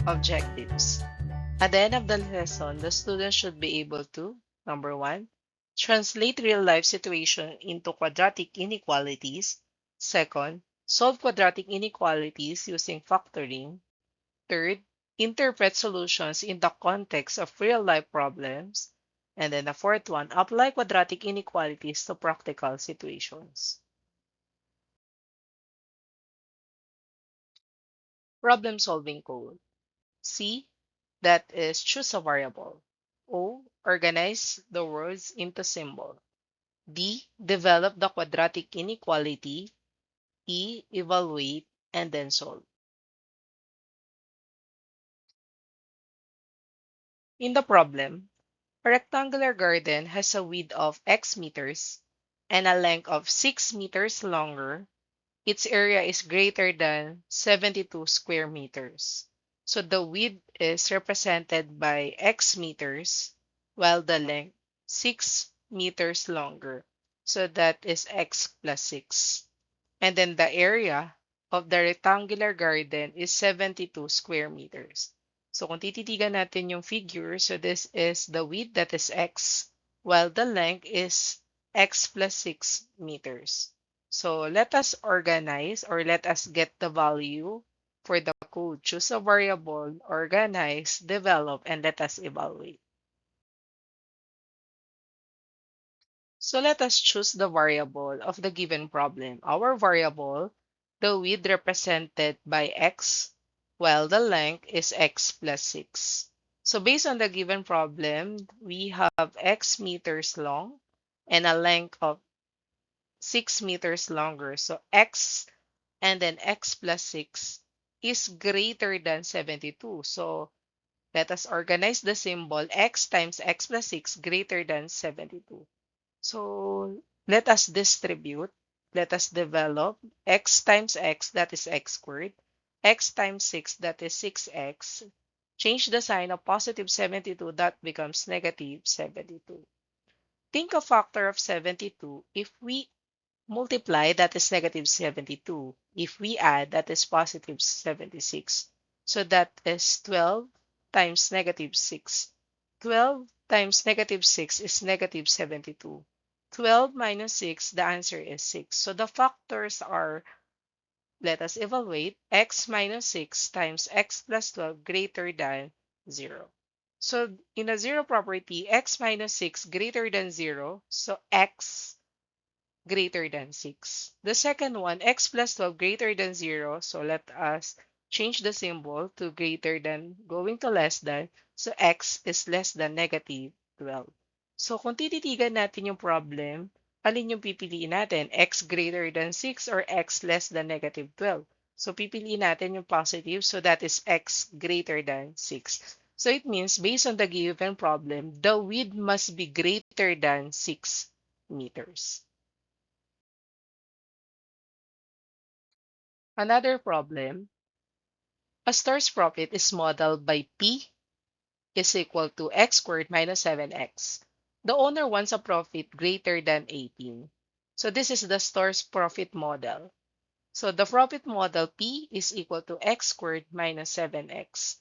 Objectives. At the end of the lesson, the student should be able to, number one, translate real-life situation into quadratic inequalities. Second, solve quadratic inequalities using factoring. Third, interpret solutions in the context of real-life problems. And then the fourth one, apply quadratic inequalities to practical situations. Problem-solving code. C, that is choose a variable. O, organize the words into symbol. D, develop the quadratic inequality. E, evaluate, and then solve. In the problem, a rectangular garden has a width of x meters and a length of 6 meters longer. Its area is greater than 72 square meters. So the width is represented by x meters, while the length 6 meters longer. So that is x plus 6. And then the area of the rectangular garden is 72 square meters. So kung tititigan natin yung figure, so this is the width, that is x, while the length is x plus 6 meters. So let us organize, or let us get the value for the code. Choose a variable, organize, develop, and let us evaluate. So let us choose the variable of the given problem. Our variable, the width represented by x, while the length is x plus 6. So based on the given problem, we have x meters long and a length of 6 meters longer. So x and then x plus 6 is greater than 72. So let us organize the symbol x times x plus 6 greater than 72. So let us distribute, let us develop x times x, that is x squared, x times 6, that is 6x. Change the sign of positive 72, that becomes negative 72. Think a factor of 72. If we multiply, that is negative 72. If we add, that is positive 76. So that is 12 times negative 6. 12 times negative 6 is negative 72. 12 minus 6, the answer is 6. So the factors are, let us evaluate, x minus 6 times x plus 12 greater than 0. So in a zero property, x minus 6 greater than 0, so x greater than 6. The second one, x plus 12 greater than 0. So let us change the symbol to greater than going to less than. So x is less than negative 12. So kung tititigan natin yung problem, alin yung pipiliin natin? X greater than 6 or x less than negative 12? So pipiliin natin yung positive. So that is x greater than 6. So it means based on the given problem, the width must be greater than 6 meters. Another problem, a store's profit is modeled by P is equal to x squared minus 7x. The owner wants a profit greater than 18. So this is the store's profit model. So the profit model P is equal to x squared minus 7x.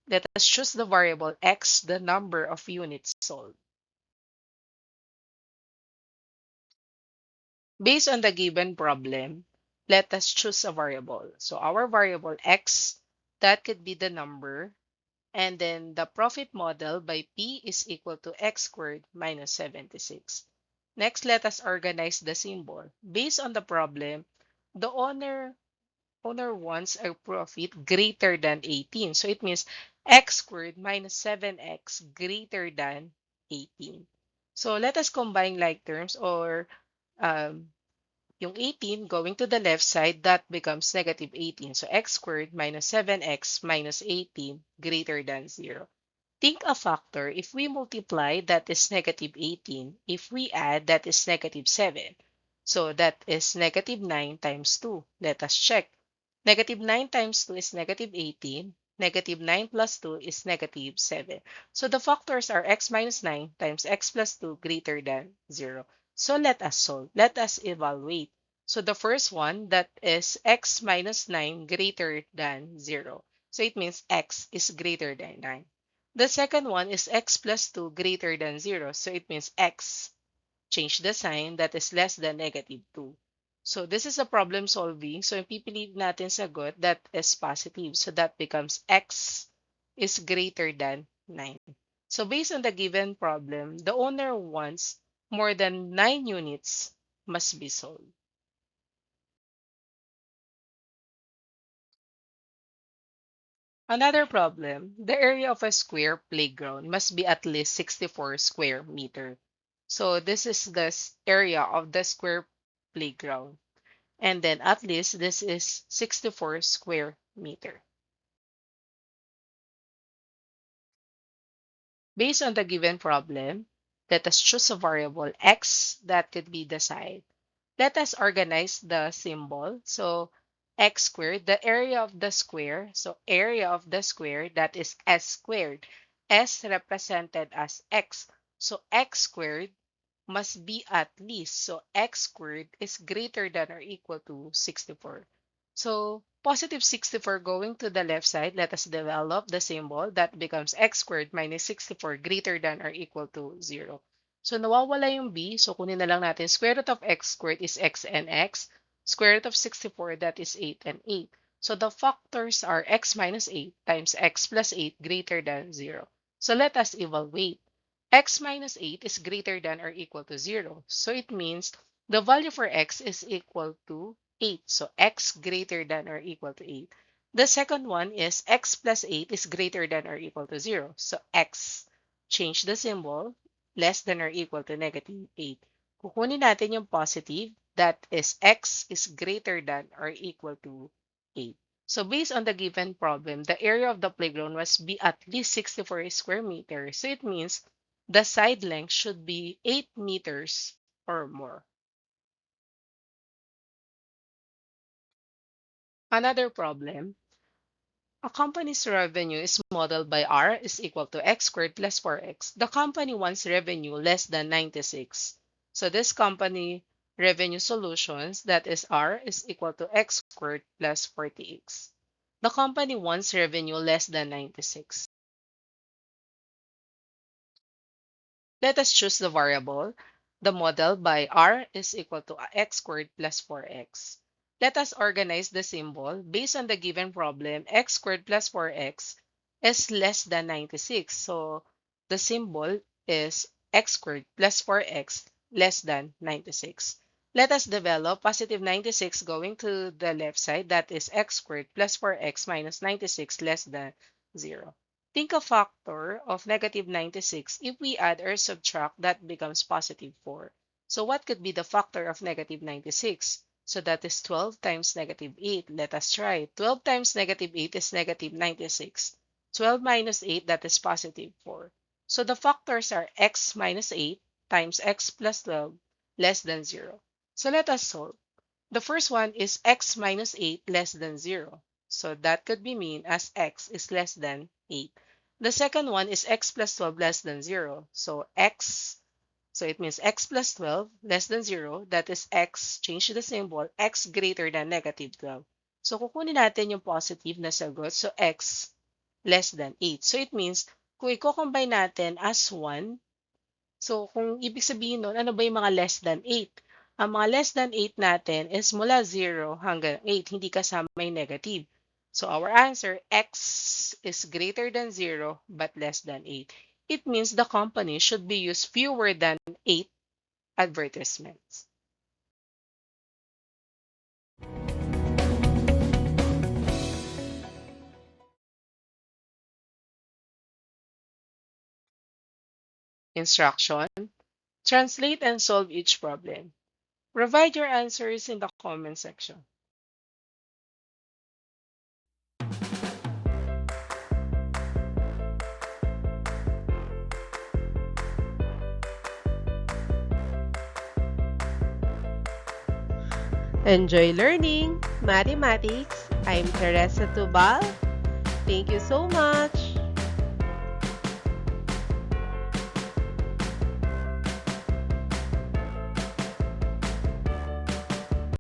Let us choose the variable x, the number of units sold. Based on the given problem, let us choose a variable. So our variable x, that could be the number. And then the profit model by P is equal to x squared minus 76. Next, let us organize the symbol. Based on the problem, the owner wants a profit greater than 18. So it means x squared minus 7x greater than 18. So let us combine like terms, or um, yung 18 going to the left side, that becomes negative 18. So x squared minus 7x minus 18 greater than 0. Think a factor. If we multiply, that is negative 18. If we add, that is negative 7. So that is negative 9 times 2. Let us check. Negative 9 times 2 is negative 18. Negative 9 plus 2 is negative 7. So the factors are x minus 9 times x plus 2 greater than 0. So let us solve. Let us evaluate. So the first one, that is x minus 9 greater than 0. So it means x is greater than 9. The second one is x plus 2 greater than 0. So it means x, change the sign, that is less than negative 2. So this is a problem solving. So ipipiliin natin sagot that is positive. So that becomes x is greater than 9. So based on the given problem, the owner wants more than 9 units must be sold. Another problem, the area of a square playground must be at least 64 square meter. So this is the area of the square playground. And then at least this is 64 square meter. Based on the given problem, let us choose a variable x that could be the side. Let us organize the symbol. So x squared, the area of the square. So area of the square, that is s squared. S represented as x. So x squared must be at least. So x squared is greater than or equal to 64. So positive 64 going to the left side, let us develop the symbol that becomes x squared minus 64 greater than or equal to 0. So nawawala yung b. So kunin na lang natin square root of x squared is x and x. Square root of 64, that is 8 and 8. So the factors are x minus 8 times x plus 8 greater than 0. So let us evaluate. X minus 8 is greater than or equal to 0. So it means the value for x is equal to 8. So x greater than or equal to 8. The second one is x plus 8 is greater than or equal to 0. So x, change the symbol, less than or equal to negative 8. Kukunin natin yung positive, that is x is greater than or equal to 8. So based on the given problem, the area of the playground must be at least 64 square meters. So it means the side length should be 8 meters or more. Another problem, a company's revenue is modeled by R is equal to x squared plus 4x. The company wants revenue less than 96. So this company revenue solutions, that is R is equal to x squared plus 40x. The company wants revenue less than 96. Let us choose the variable. The model by R is equal to x squared plus 4x. Let us organize the symbol. Based on the given problem, x squared plus 4x is less than 96. So the symbol is x squared plus 4x less than 96. Let us develop positive 96 going to the left side. That is x squared plus 4x minus 96 less than 0. Think a factor of negative 96. If we add or subtract, that becomes positive 4. So what could be the factor of negative 96? So that is 12 times negative 8. Let us try. 12 times negative 8 is negative 96. 12 minus 8, that is positive 4. So the factors are x minus 8 times x plus 12 less than 0. So let us solve. The first one is x minus 8 less than 0. So that could be mean as x is less than 8. The second one is x plus 12 less than 0. So it means x plus 12 less than 0. That is x, change the symbol, x greater than negative 12. So kukunin natin yung positive na sagot. So x less than 8. So it means kung i-combine natin as 1, so kung ibig sabihin nun, ano ba yung mga less than 8? Ang mga less than 8 natin is mula 0 hanggang 8, hindi kasama yung negative. So our answer, x is greater than 0 but less than 8. It means the company should be used fewer than 8 advertisements. Instruction: translate and solve each problem. Provide your answers in the comment section. Enjoy learning mathematics. I'm Teresa Tubal. Thank you so much.